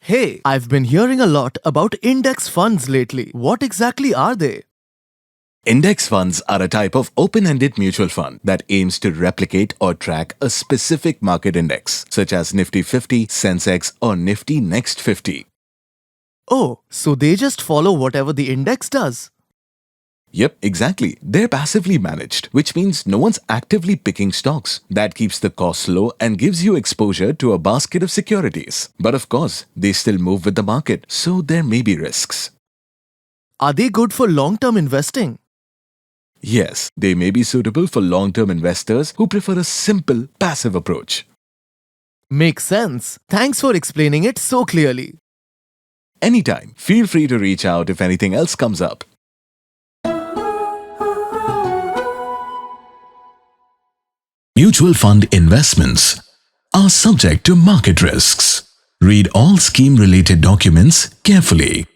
Hey, I've been hearing a lot about index funds lately. What exactly are they? Index funds are a type of open-ended mutual fund that aims to replicate or track a specific market index, such as Nifty 50, Sensex, or Nifty Next 50. Oh, so they just follow whatever the index does? Yep, exactly. They're passively managed, which means no one's actively picking stocks. That keeps the costs low and gives you exposure to a basket of securities. But of course, they still move with the market, so there may be risks. Are they good for long-term investing? Yes, they may be suitable for long-term investors who prefer a simple, passive approach. Makes sense. Thanks for explaining it so clearly. Anytime, feel free to reach out if anything else comes up. Mutual fund investments are subject to market risks. Read all scheme-related documents carefully.